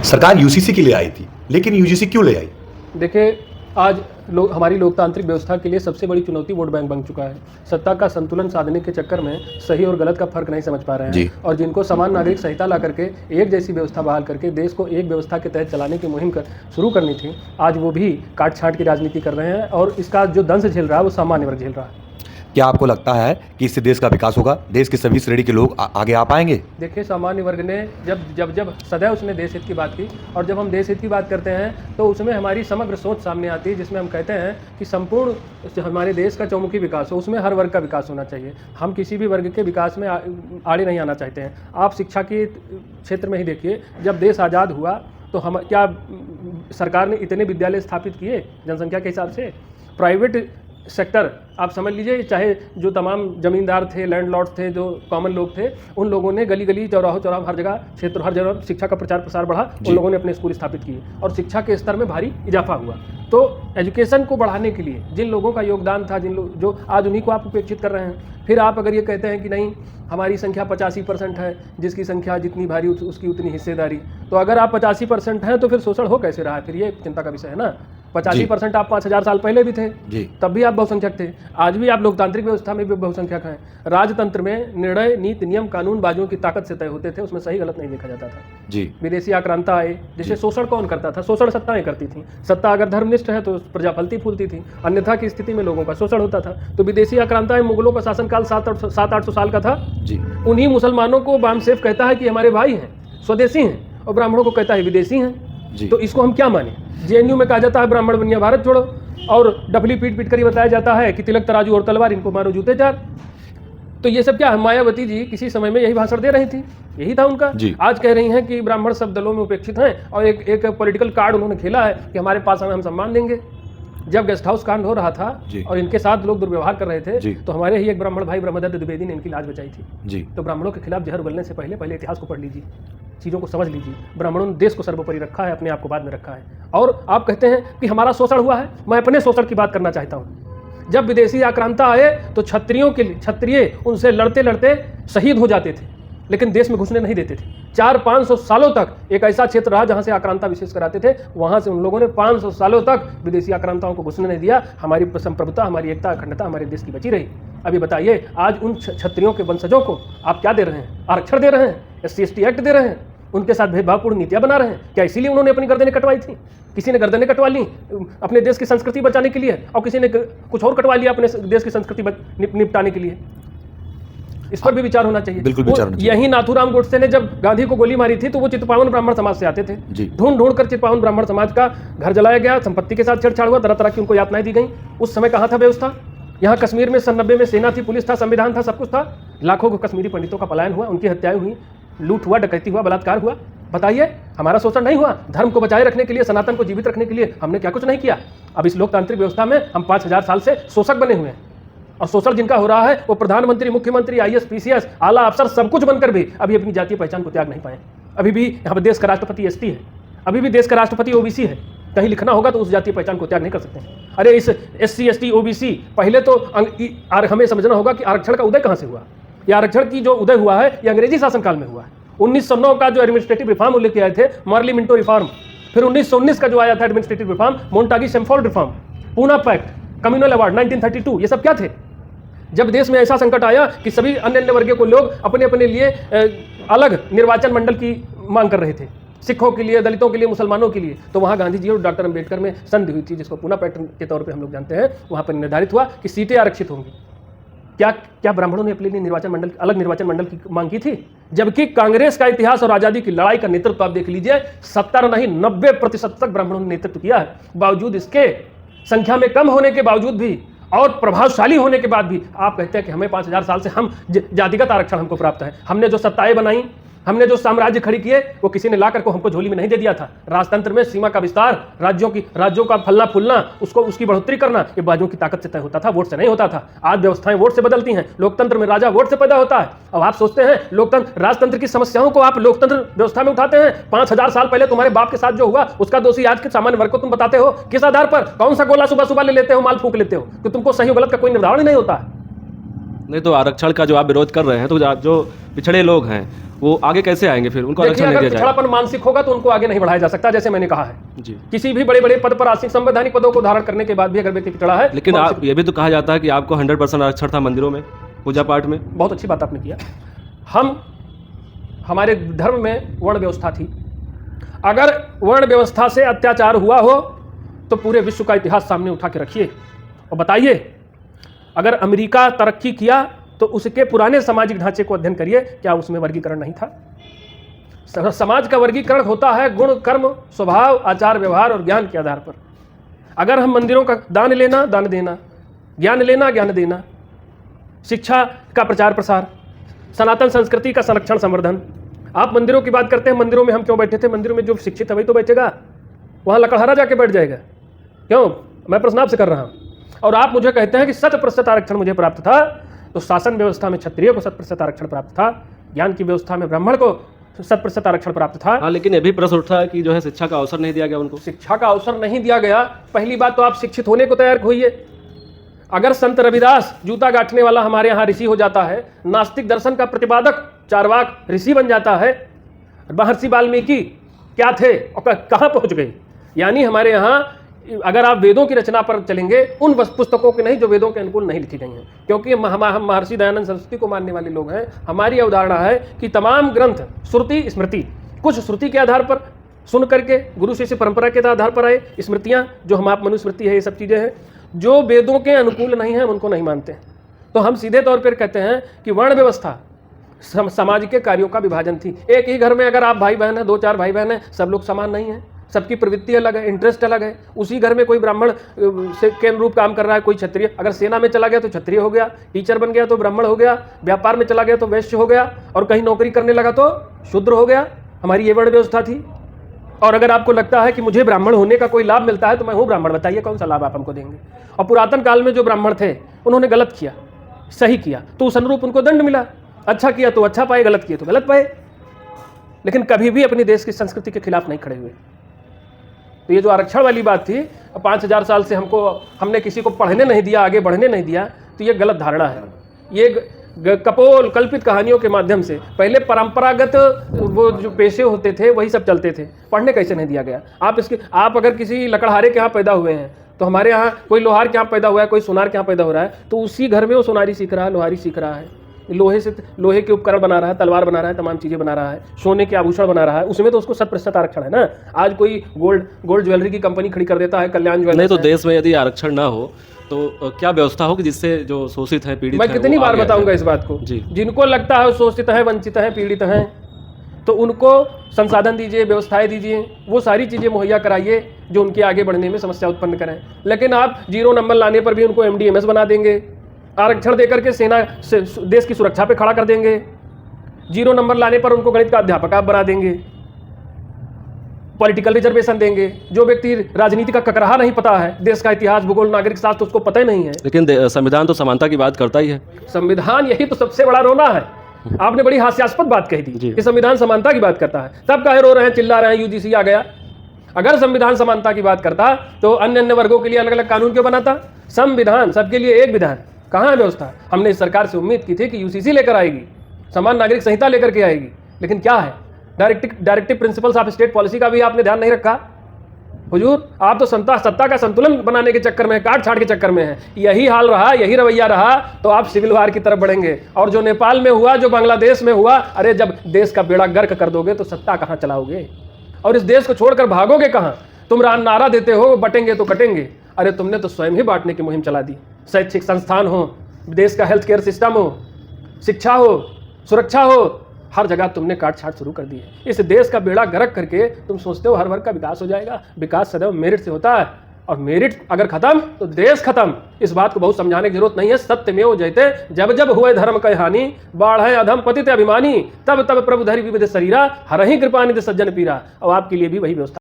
सरकार यूसीसी के लिए आई थी, लेकिन यूजीसी क्यों ले आई? देखिए, आज हमारी लोकतांत्रिक व्यवस्था के लिए सबसे बड़ी चुनौती वोट बैंक बन चुका है। सत्ता का संतुलन साधने के चक्कर में सही और गलत का फर्क नहीं समझ पा रहे हैं, और जिनको समान नागरिक संहिता ला करके एक जैसी व्यवस्था बहाल करके देश को एक व्यवस्था के तहत चलाने की मुहिम शुरू करनी थी, आज वो भी काट छांट की राजनीति कर रहे हैं, और इसका जो दंश झेल रहा है वो सामान्य वर्ग झेल रहा है। क्या आपको लगता है कि इससे देश का विकास होगा, देश के सभी श्रेणी के लोग आगे आ पाएंगे? देखिए, सामान्य वर्ग ने जब सदैव उसने देश हित की बात की, और जब हम देश हित की बात करते हैं तो उसमें हमारी समग्र सोच सामने आती है, जिसमें हम कहते हैं कि संपूर्ण हमारे देश का चौमुखी विकास हो, उसमें हर वर्ग का विकास होना चाहिए। हम किसी भी वर्ग के विकास में आड़े नहीं आना चाहते हैं। आप शिक्षा के क्षेत्र में ही देखिए, जब देश आज़ाद हुआ तो हम क्या सरकार ने इतने विद्यालय स्थापित किए जनसंख्या के हिसाब से? प्राइवेट सेक्टर आप समझ लीजिए, चाहे जो तमाम जमींदार थे, लैंडलॉर्ड थे, जो कॉमन लोग थे, उन लोगों ने गली गली चौराहों हर जगह क्षेत्र हर जगह शिक्षा का प्रचार प्रसार बढ़ा, उन लोगों ने अपने स्कूल स्थापित किए और शिक्षा के स्तर में भारी इजाफा हुआ। तो एजुकेशन को बढ़ाने के लिए जिन लोगों का योगदान था, जो आज उन्हीं को आप उपेक्षित कर रहे हैं। फिर आप अगर ये कहते हैं कि नहीं, हमारी संख्या 85% है, जिसकी संख्या जितनी भारी उसकी उतनी हिस्सेदारी, तो अगर आप 85% हैं तो फिर शोषण हो कैसे रहा है? फिर ये चिंता का विषय है ना। 85% आप 5000 साल पहले भी थे, तब भी आप बहुसंख्यक थे, आज भी आप लोकतांत्रिक व्यवस्था में भी बहुसंख्यक हैं। राजतंत्र में निर्णय, नीति, नियम, कानून बाजुओं की ताकत से तय होते थे, उसमें सही गलत नहीं देखा जाता था। विदेशी आक्रांता आए, जिसे शोषण कौन करता था? शोषण सत्ताएं करती थी। सत्ता अगर धर्मनिष्ठ है तो प्रजा फलती फूलती थी, अन्यथा की स्थिति में लोगों का शोषण होता था। तो विदेशी आक्रांता आए, मुगलों का शासनकाल 700-800 साल का था। उन्हीं मुसलमानों को बामसेफ कहता है कि हमारे भाई हैं, स्वदेशी हैं, और ब्राह्मणों को कहता है विदेशी हैं। तो इसको हम क्या माने? जेएनयू में कहा जाता है ब्राह्मण बनिया भारत छोड़ो, और डफली पीट पीट कर ही बताया जाता है कि तिलक तराजू और तलवार, इनको मारो जूते चार। तो ये सब क्या है? मायावती जी किसी समय में यही भाषण दे रही थी, यही था उनका। आज कह रही हैं कि ब्राह्मण सब दलों में उपेक्षित हैं, और एक पॉलिटिकल कार्ड उन्होंने खेला है कि हमारे पास हम सम्मान देंगे। जब गेस्ट हाउस कांड हो रहा था और इनके साथ लोग दुर्व्यवहार कर रहे थे, तो हमारे ही एक ब्राह्मण भाई ब्रह्मदत्त द्विवेदी ने इनकी लाज बचाई थी। तो ब्राह्मणों के खिलाफ जहर उगलने से पहले इतिहास को पढ़ लीजिए, चीज़ों को समझ लीजिए। ब्राह्मणों ने देश को सर्वोपरि रखा है, अपने आप को बाद में रखा है। और आप कहते हैं कि हमारा शोषण हुआ है, मैं अपने शोषण की बात करना चाहता हूँ। जब विदेशी आक्रांता आए तो क्षत्रिय उनसे लड़ते लड़ते शहीद हो जाते थे, लेकिन देश में घुसने नहीं देते थे। 400-500 सालों तक एक ऐसा क्षेत्र रहा जहां से आक्रांता विशेष कराते थे, वहां से उन लोगों ने 500 सालों तक विदेशी आक्रांताओं को घुसने नहीं दिया। हमारी संप्रभुता, हमारी एकता, अखंडता हमारे देश की बची रही। अभी बताइए, आज उन क्षत्रियों के वंशजों को आप क्या दे रहे हैं? आरक्षण दे रहे हैं, SC/ST एक्ट दे रहे हैं, उनके साथ भेदभावपूर्ण नीतियां बना रहे हैं। क्या इसीलिए उन्होंने अपनी गर्दनें कटवाई थी? किसी ने गर्दनें कटवा ली अपने देश की संस्कृति बचाने के लिए, और किसी ने कुछ और कटवा लिया अपने देश की संस्कृति निपटाने के लिए। इस पर भी विचार होना चाहिए। बिल्कुल विचार होना चाहिए। यही नाथूराम गोडसे ने जब गांधी को गोली मारी थी तो वो चित्पावन ब्राह्मण समाज से आते थे। ढूंढ कर चित्पावन ब्राह्मण समाज का घर जलाया गया, संपत्ति के साथ छेड़छाड़ हुआ, तरह तरह की उनको यातनाएं दी गई। उस समय कहाँ था व्यवस्था? यहाँ कश्मीर में 90 में सेना थी, पुलिस था, संविधान था, सब कुछ था। लाखों को कश्मीरी पंडितों का पलायन हुआ, उनकी हत्याएं हुई, लूट हुआ, डकैती हुआ, बलात्कार हुआ। बताइए, हमारा शोषण नहीं हुआ? धर्म को बचाए रखने के लिए, सनातन को जीवित रखने के लिए हमने क्या कुछ नहीं किया? अब इस लोकतांत्रिक व्यवस्था में हम 5000 साल से शोषक बने हुए हैं, और शोषण जिनका हो रहा है वो प्रधानमंत्री, मुख्यमंत्री, IAS, PCS, आला अफसर सब कुछ बनकर भी अभी अपनी जातीय पहचान को त्याग नहीं पाए। अभी भी यहाँ पर देश का राष्ट्रपति ST है, अभी भी देश का राष्ट्रपति OBC है। कहीं लिखना होगा तो उस जातीय पहचान को त्याग नहीं कर सकते। अरे इस SC, ST, OBC, पहले तो हमें समझना होगा कि आरक्षण का उदय कहाँ से हुआ। ये आरक्षण की जो उदय हुआ है ये अंग्रेजी शासनकाल में हुआ है। 1909 का जो एडमिनिस्ट्रेटिव रिफॉर्म लेके आए थे, मार्ली मिंटो रिफॉर्म, फिर 1919 का जो आया था administrative reform, Montagu Chelmsford reform, Poona pact, communal award 1932, ये सब क्या थे? जब देश में ऐसा संकट आया कि सभी अन्य वर्गों को लोग अपने अपने लिए अलग निर्वाचन मंडल की मांग कर रहे थे, सिखों के लिए, दलितों के लिए, मुसलमानों के लिए, तो वहाँ गांधी जी और डॉक्टर अम्बेडकर में संधि हुई थी, जिसको पूना पैक्ट के तौर पे हम लोग जानते हैं। वहाँ पर निर्धारित हुआ कि सीटें आरक्षित होंगी। क्या ब्राह्मणों ने अपने लिए अलग निर्वाचन मंडल की मांग की थी? जबकि कांग्रेस का इतिहास और आजादी की लड़ाई का नेतृत्व आप देख लीजिए, 70 नहीं 90% तक ब्राह्मणों ने नेतृत्व किया है। बावजूद इसके, संख्या में कम होने के बावजूद भी और प्रभावशाली होने के बाद भी आप कहते हैं कि हमें 5000 साल से हम जातिगत आरक्षण हमको प्राप्त है। हमने जो सत्ताएं बनाई, हमने जो साम्राज्य खड़ी किए, वो किसी ने ला करके हमको झोली में नहीं दे दिया था। राजतंत्र में सीमा का विस्तार, राज्यों का फलना फूलना, उसकी बढ़ोतरी करना, ये बाजुओं की ताकत से तय होता था, वोट से नहीं होता था। आज व्यवस्थाएं वोट से बदलती हैं। लोकतंत्र में राजा वोट से पैदा होता है। अब आप सोचते हैं राजतंत्र की समस्याओं को आप लोकतंत्र व्यवस्था में उठाते हैं। 5000 साल पहले तुम्हारे बाप के साथ जो हुआ उसका दोषी आज के सामान्य वर्ग को तुम बताते हो। किस आधार पर? कौन सा गोला सुबह सुबह ले लेते हो, माल फूंक लेते हो? तो तुमको सही गलत का कोई निर्धारण नहीं होता है। नहीं तो आरक्षण का जो आप विरोध कर रहे हैं, तो जो पिछड़े लोग हैं वो आगे कैसे आएंगे फिर? उनको देखिए, आरक्षण नहीं अगर दिया जाएगा। पिछड़ापन मानसिक होगा तो उनको आगे नहीं बढ़ाया जा सकता, जैसे मैंने कहा है। जी, किसी भी बड़े बड़े पद पर आसीन संवैधानिक पदों को धारण करने के बाद भी अगर व्यक्ति पिछड़ा है, लेकिन आप ये भी तो कहा जाता है कि आपको 100% आरक्षण था मंदिरों में, पूजा पाठ में। बहुत अच्छी बात आपने किया। हमारे धर्म में वर्ण व्यवस्था थी। अगर वर्ण व्यवस्था से अत्याचार हुआ हो तो पूरे विश्व का इतिहास सामने उठा के रखिए और बताइए। अगर अमेरिका तरक्की किया तो उसके पुराने सामाजिक ढांचे को अध्ययन करिए, क्या उसमें वर्गीकरण नहीं था? समाज का वर्गीकरण होता है गुण, कर्म, स्वभाव, आचार व्यवहार और ज्ञान के आधार पर। अगर हम मंदिरों का दान लेना, दान देना, ज्ञान लेना, ज्ञान देना, शिक्षा का प्रचार प्रसार, सनातन संस्कृति का संरक्षण संवर्धन। आप मंदिरों की बात करते हैं, मंदिरों में हम क्यों बैठे थे? मंदिरों में जो शिक्षित है वही तो बैठेगा, वहाँ लकड़हारा जाके बैठ जाएगा क्यों? मैं प्रश्न आपसे कर रहा हूँ। और आप मुझे कहते हैं कि 100% आरक्षण मुझे प्राप्त था, तो शासन व्यवस्था में क्षत्रिय को 100% आरक्षण प्राप्त था, ज्ञान की व्यवस्था में ब्राह्मण को 100% आरक्षण प्राप्त था। हाँ, लेकिन ये भी प्रश्न उठता है कि जो है शिक्षा का अवसर नहीं दिया गया उनको। शिक्षा का अवसर नहीं दिया गया। पहली बात तो आप शिक्षित होने को तैयार होइए। अगर संत रविदास जूता गांठने वाला हमारे यहाँ ऋषि हो जाता है, नास्तिक दर्शन का प्रतिपादक चार्वाक ऋषि बन जाता है, महर्षि वाल्मीकि क्या थे और कहाँ पहुँच गए? यानी हमारे यहाँ अगर आप वेदों की रचना पर चलेंगे, उन पुस्तकों की नहीं जो वेदों के अनुकूल नहीं लिखी गई हैं, क्योंकि हम महर्षि दयानंद सरस्वती को मानने वाले लोग हैं। हमारी अवधारणा है कि तमाम ग्रंथ श्रुति स्मृति, कुछ श्रुति के आधार पर सुन करके गुरु शिष्य परंपरा के आधार पर आए, स्मृतियाँ जो हम आप मनुस्मृति है, ये सब चीज़ें हैं जो वेदों के अनुकूल नहीं है, हम उनको नहीं मानते। तो हम सीधे तौर पर कहते हैं कि वर्ण व्यवस्था समाज के कार्यों का विभाजन थी। एक ही घर में अगर आप भाई बहन हैं, 2-4 भाई बहन हैं, सब लोग समान नहीं हैं, सबकी प्रवृत्ति अलग है, इंटरेस्ट अलग है। उसी घर में कोई ब्राह्मण से के अनुरूप काम कर रहा है, कोई क्षत्रिय। अगर सेना में चला गया तो क्षत्रिय हो गया, टीचर बन गया तो ब्राह्मण हो गया, व्यापार में चला गया तो वैश्य हो गया, और कहीं नौकरी करने लगा तो शूद्र हो गया। हमारी ये वर्ण व्यवस्था थी। और अगर आपको लगता है कि मुझे ब्राह्मण होने का कोई लाभ मिलता है तो मैं हूँ ब्राह्मण, बताइए कौन सा लाभ आप हमको देंगे? और पुरातन काल में जो ब्राह्मण थे उन्होंने गलत किया, सही किया तो उस अनुरूप उनको दंड मिला। अच्छा किया तो अच्छा पाए, गलत किया तो गलत पाए, लेकिन कभी भी अपने देश की संस्कृति के खिलाफ नहीं खड़े हुए। तो ये जो आरक्षण वाली बात थी, 5000 साल से हमने किसी को पढ़ने नहीं दिया, आगे बढ़ने नहीं दिया, तो ये गलत धारणा है। ये कपोल कल्पित कहानियों के माध्यम से पहले परंपरागत वो जो पेशे होते थे वही सब चलते थे। पढ़ने कैसे नहीं दिया गया? आप अगर किसी लकड़हारे के यहाँ पैदा हुए हैं, तो हमारे यहाँ कोई लोहार के यहाँ पैदा हुआ है, कोई सोनार के यहाँ पैदा हो रहा है, तो उसी घर में वो सोनारी सीख रहा है, लोहारी सीख रहा है, लोहे के उपकरण बना रहा है, तलवार बना रहा है, तमाम चीज़ें बना रहा है, सोने के आभूषण बना रहा है, उसमें तो उसको 100% आरक्षण है ना। आज कोई गोल्ड ज्वेलरी की कंपनी खड़ी कर देता है, कल्याण ज्वेलरी। नहीं तो देश में यदि आरक्षण ना हो तो क्या व्यवस्था होगी जिससे जो शोषित है, पीड़ित है? मैं कितनी बार बताऊंगा इस बात को जी। जिनको लगता है शोषित है, वंचित है, पीड़ित हैं, तो उनको संसाधन दीजिए, व्यवस्थाएं दीजिए, वो सारी चीज़ें मुहैया कराइए जो उनके आगे बढ़ने में समस्या उत्पन्न करें। लेकिन आप 0 नंबर लाने पर भी उनको MD MS बना देंगे, आरक्षण देकर के सेना से देश की सुरक्षा पे खड़ा कर देंगे, 0 नंबर लाने पर उनको गणित का अध्यापक आप बना देंगे, पॉलिटिकल रिजर्वेशन देंगे। जो व्यक्ति राजनीति का ककरहा नहीं पता है, देश का इतिहास, भूगोल, नागरिक शास्त्र उसको पता ही नहीं है। लेकिन संविधान तो समानता की बात करता ही है। संविधान, यही तो सबसे बड़ा रोना है। आपने बड़ी हास्यास्पद बात कही थी कि संविधान समानता की बात करता है, तब काहे रो रहे हैं, चिल्ला रहे हैं UGC आ गया। अगर संविधान समानता की बात करता तो अन्य वर्गों के लिए अलग अलग कानून क्यों बनाता? संविधान सबके लिए एक विधान, कहाँ है व्यवस्था? हमने इस सरकार से उम्मीद की थी कि UCC लेकर आएगी, समान नागरिक संहिता लेकर के आएगी, लेकिन क्या है? Directive principles of state policy का भी आपने ध्यान नहीं रखा। हुजूर, आप तो सत्ता का संतुलन बनाने के चक्कर में, काट छाट के चक्कर में है। यही हाल रहा, यही रवैया रहा तो आप सिविल वार की तरफ बढ़ेंगे। और जो नेपाल में हुआ, जो बांग्लादेश में हुआ, अरे जब देश का बेड़ा गर्क कर दोगे तो सत्ता कहाँ चलाओगे? और इस देश को छोड़कर भागोगे कहाँ? तुम नारा देते हो बटेंगे तो कटेंगे, अरे तुमने तो स्वयं ही बांटने की मुहिम चला दी। शैक्षिक संस्थान हो, देश का हेल्थ केयर सिस्टम हो, शिक्षा हो, सुरक्षा हो, हर जगह तुमने काट छाट शुरू कर दी है। इस देश का बेड़ा गर्क करके तुम सोचते हो हर वर्ग का विकास हो जाएगा। विकास सदैव मेरिट से होता है, और मेरिट अगर खत्म तो देश खत्म। इस बात को बहुत समझाने की जरूरत नहीं है। सत्यमेव जयते, जब जब हुए धर्म कह हानि, बाढ़ अधम पतित अभिमानी, तब तब प्रभु धरि विविध शरीरा, हरहि कृपा निधि सज्जन पीरा। और आपके लिए भी वही व्यवस्था